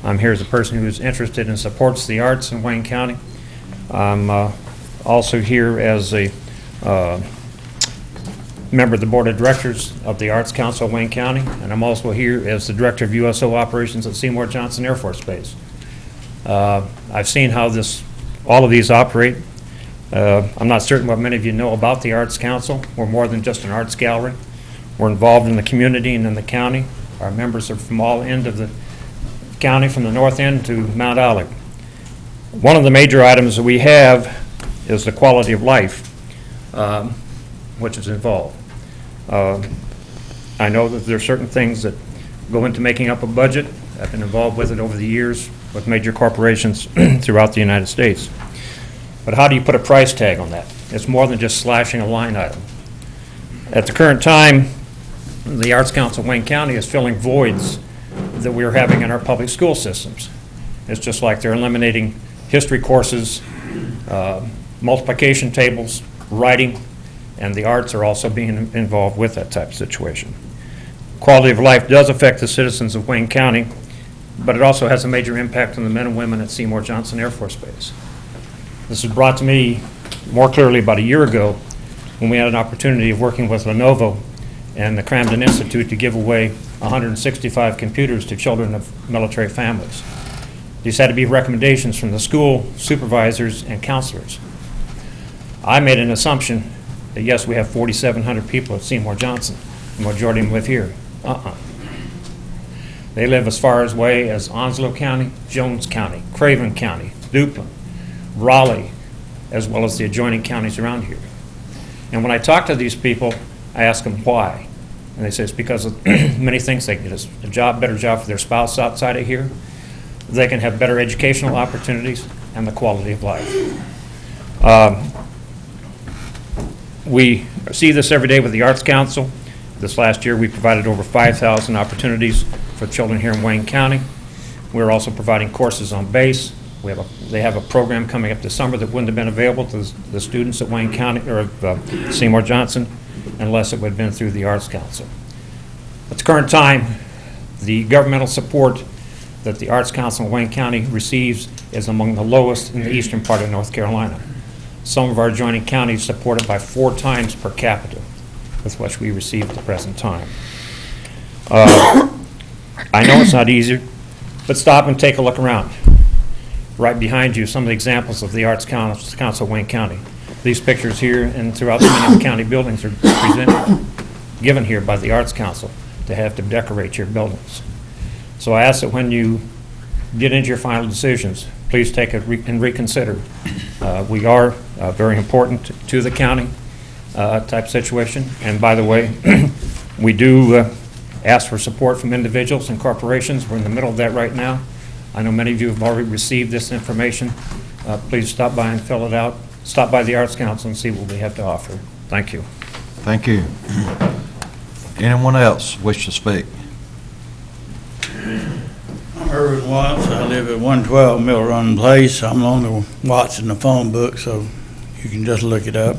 I'm here as a person who is interested and supports the arts in Wayne County. I'm also here as a member of the Board of Directors of the Arts Council of Wayne County, and I'm also here as the Director of USO Operations at Seymour Johnson Air Force Base. I've seen how all of these operate. I'm not certain what many of you know about the Arts Council. We're more than just an arts gallery. We're involved in the community and in the county. Our members are from all ends of the county, from the north end to Mount Olive. One of the major items that we have is the quality of life, which is involved. I know that there are certain things that go into making up a budget. I've been involved with it over the years with major corporations throughout the United States. But how do you put a price tag on that? It's more than just slashing a line item. At the current time, the Arts Council of Wayne County is filling voids that we're having in our public school systems. It's just like they're eliminating history courses, multiplication tables, writing, and the arts are also being involved with that type of situation. Quality of life does affect the citizens of Wayne County, but it also has a major impact on the men and women at Seymour Johnson Air Force Base. This was brought to me more clearly about a year ago when we had an opportunity of working with Lenovo and the Camden Institute to give away 165 computers to children of military families. These had to be recommendations from the school supervisors and counselors. I made an assumption that yes, we have 4,700 people at Seymour Johnson. The majority of them live here. They live as far away as Onslow County, Jones County, Craven County, Duplin, Raleigh, as well as the adjoining counties around here. And when I talk to these people, I ask them why. And they say it's because of many things. They get a job, better job for their spouse outside of here. They can have better educational opportunities and the quality of life. We see this every day with the Arts Council. This last year, we provided over 5,000 opportunities for children here in Wayne County. We're also providing courses on base. They have a program coming up this summer that wouldn't have been available to the students at Wayne County or Seymour Johnson unless it would have been through the Arts Council. At the current time, the governmental support that the Arts Council of Wayne County receives is among the lowest in the eastern part of North Carolina. Some of our adjoining counties support it by 4 times per capita with what we receive at the present time. I know it's not easy, but stop and take a look around. Right behind you, some of the examples of the Arts Council of Wayne County. These pictures here and throughout the many county buildings are given here by the Arts Council to have to decorate your buildings. So I ask that when you get into your final decisions, please take and reconsider. We are very important to the county type situation. And by the way, we do ask for support from individuals and corporations. We're in the middle of that right now. I know many of you have already received this information. Please stop by and fill it out. Stop by the Arts Council and see what we have to offer. Thank you. Thank you. Anyone else wish to speak? I'm Irvin Watts. I live at 112 Mill Run Place. I'm on the Watts in the phone book, so you can just look it up.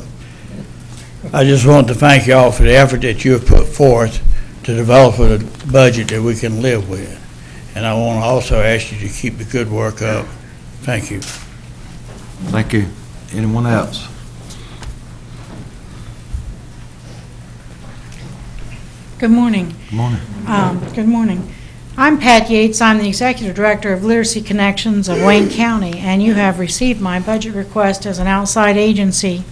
I just want to thank you all for the effort that you have put forth to develop a budget that we can live with. And I want to also ask you to keep the good work up. Thank you. Thank you. Anyone else? Good morning. Good morning. Good morning. I'm Pat Yates. I'm the Executive Director of Literacy Connections of Wayne County, and you have received my budget request as an outside agency.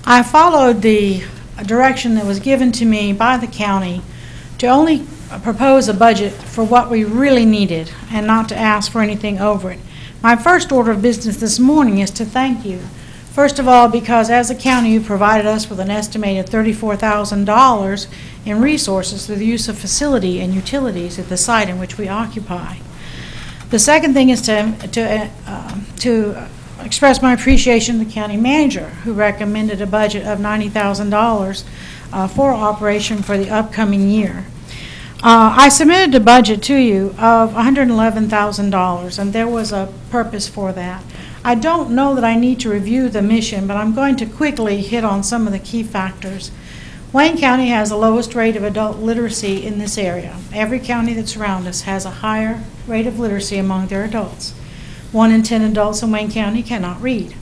I followed the direction that was given to me by the county to only propose a budget for what we really needed and not to ask for anything over it. My first order of business this morning is to thank you. First of all, because as a county, you provided us with an estimated $34,000 in resources through the use of facility and utilities at the site in which we occupy. The second thing is to express my appreciation to the county manager, who recommended a budget of $90,000 for operation for the upcoming year. I submitted a budget to you of $111,000, and there was a purpose for that. I don't know that I need to review the mission, but I'm going to quickly hit on some of the key factors. Wayne County has the lowest rate of adult literacy in this area. Every county that's around us has a higher rate of literacy among their adults. 1 in 10 adults in Wayne County cannot read.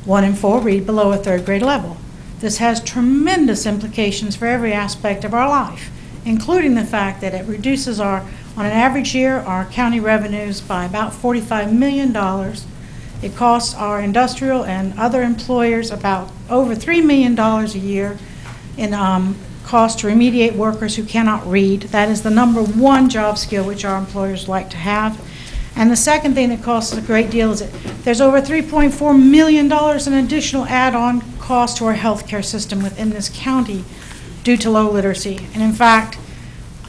1 in 4 read below a 3rd grade level. This has tremendous implications for every aspect of our life, including the fact that it reduces on an average year, our county revenues by about $45 million. It costs our industrial and other employers about over $3 million a year in cost to remediate workers who cannot read. That is the #1 job skill which our employers like to have. And the second thing that costs a great deal is that there's over $3.4 million in additional add-on cost to our health care system within this county due to low literacy. And in fact,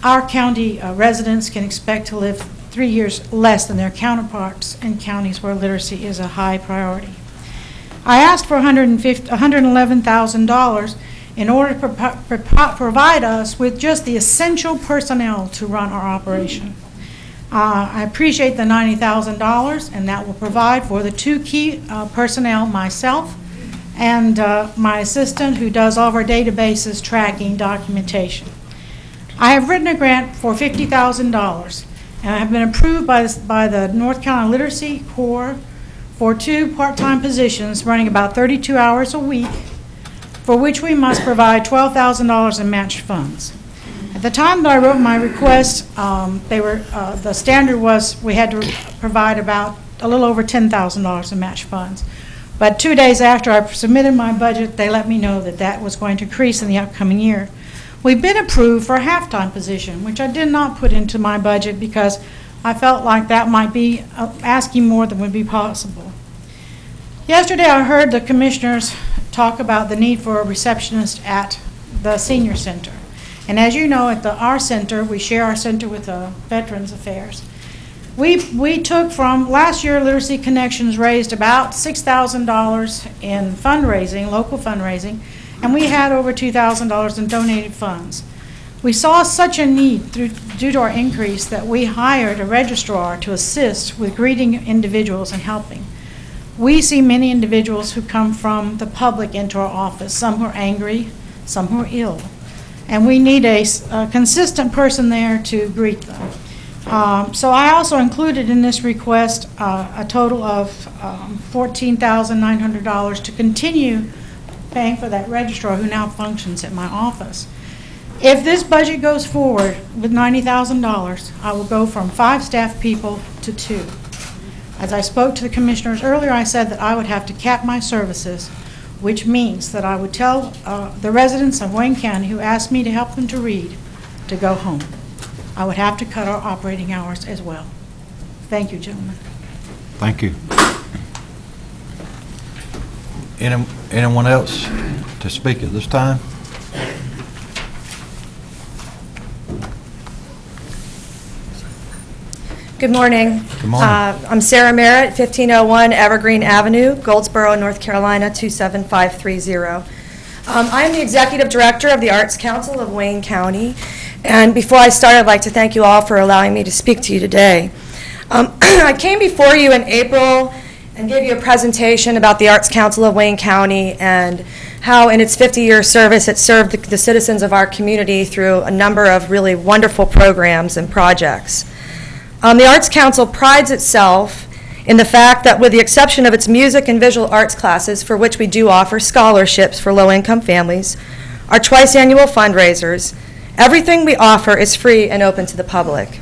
our county residents can expect to live 3 years less than their counterparts in counties where literacy is a high priority. I asked for $111,000 in order to provide us with just the essential personnel to run our operation. I appreciate the $90,000, and that will provide for the 2 key personnel, myself and my assistant, who does all of our databases, tracking, documentation. I have written a grant for $50,000. And I have been approved by the North Carolina Literacy Corps for 2 part-time positions running about 32 hours a week, for which we must provide $12,000 in matched funds. At the time that I wrote my request, the standard was we had to provide about a little over $10,000 in matched funds. But 2 days after I submitted my budget, they let me know that that was going to increase in the upcoming year. We've been approved for a half-time position, which I did not put into my budget because I felt like that might be asking more than would be possible. Yesterday, I heard the commissioners talk about the need for a receptionist at the senior center. And as you know, at our center, we share our center with Veterans Affairs. We took from last year, Literacy Connections raised about $6,000 in fundraising, local fundraising, and we had over $2,000 in donated funds. We saw such a need due to our increase that we hired a registrar to assist with greeting individuals and helping. We see many individuals who come from the public into our office, some who are angry, some who are ill. And we need a consistent person there to greet them. So I also included in this request a total of $14,900 to continue paying for that registrar who now functions at my office. If this budget goes forward with $90,000, I will go from 5 staff people to 2. As I spoke to the commissioners earlier, I said that I would have to cap my services, which means that I would tell the residents of Wayne County who asked me to help them to read to go home. I would have to cut our operating hours as well. Thank you, gentlemen. Thank you. Anyone else to speak at this time? Good morning. Good morning. I'm Sarah Merritt, 1501 Evergreen Avenue, Goldsboro, North Carolina, 27530. I am the Executive Director of the Arts Council of Wayne County, and before I start, I'd like to thank you all for allowing me to speak to you today. I came before you in April and gave you a presentation about the Arts Council of Wayne County and how in its 50-year service it served the citizens of our community through a number of really wonderful programs and projects. The Arts Council prides itself in the fact that with the exception of its music and visual arts classes, for which we do offer scholarships for low-income families, our twice-annual fundraisers, Everything we offer is free and open to the public.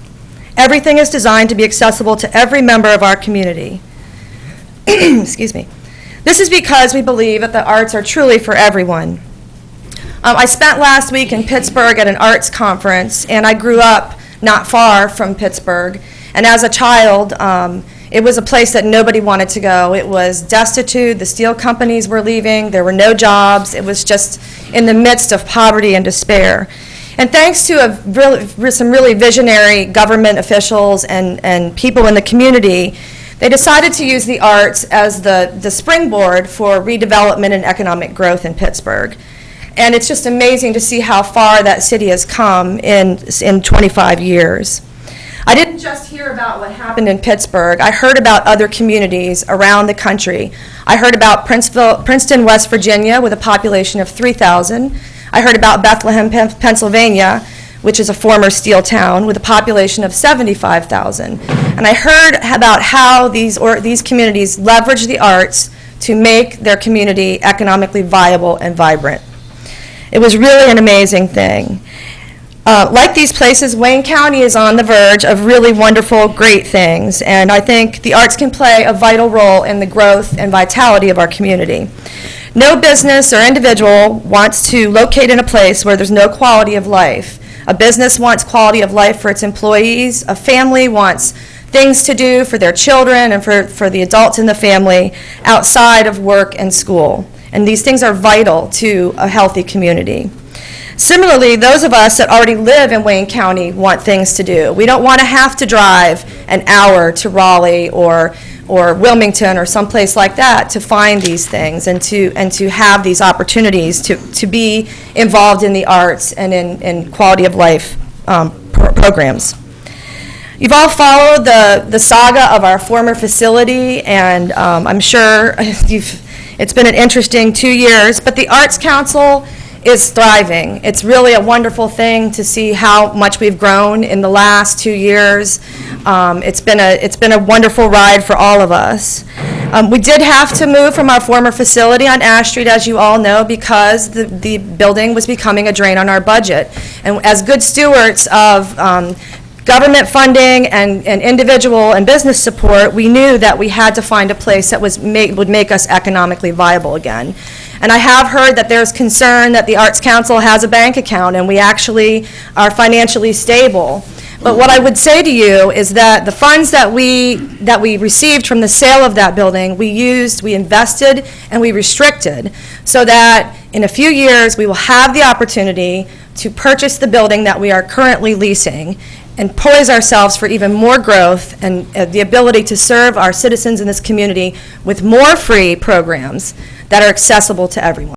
Everything is designed to be accessible to every member of our community. Excuse me. This is because we believe that the arts are truly for everyone. I spent last week in Pittsburgh at an arts conference, and I grew up not far from Pittsburgh. And as a child, it was a place that nobody wanted to go. It was destitute, the steel companies were leaving, there were no jobs, it was just in the midst of poverty and despair. And thanks to some really visionary government officials and people in the community, they decided to use the arts as the springboard for redevelopment and economic growth in Pittsburgh. And it's just amazing to see how far that city has come in 25 years. I didn't just hear about what happened in Pittsburgh. I heard about other communities around the country. I heard about Princeton, West Virginia, with a population of 3,000. I heard about Bethlehem, Pennsylvania, which is a former steel town, with a population of 75,000. And I heard about how these communities leverage the arts to make their community economically viable and vibrant. It was really an amazing thing. Like these places, Wayne County is on the verge of really wonderful, great things, and I think the arts can play a vital role in the growth and vitality of our community. No business or individual wants to locate in a place where there's no quality of life. A business wants quality of life for its employees. A family wants things to do for their children and for the adults in the family outside of work and school. And these things are vital to a healthy community. Similarly, those of us that already live in Wayne County want things to do. We don't want to have to drive an hour to Raleigh or Wilmington or someplace like that to find these things and to have these opportunities to be involved in the arts and in quality of life programs. You've all followed the saga of our former facility, and I'm sure it's been an interesting 2 years, but the Arts Council is thriving. It's really a wonderful thing to see how much we've grown in the last 2 years. It's been a wonderful ride for all of us. We did have to move from our former facility on Ash Street, as you all know, because the building was becoming a drain on our budget. And as good stewards of government funding and individual and business support, we knew that we had to find a place that would make us economically viable again. And I have heard that there's concern that the Arts Council has a bank account, and we actually are financially stable. But what I would say to you is that the funds that we received from the sale of that building, we invested, and we restricted, so that in a few years we will have the opportunity to purchase the building that we are currently leasing and poise ourselves for even more growth and the ability to serve our citizens in this community with more free programs that are accessible to everyone.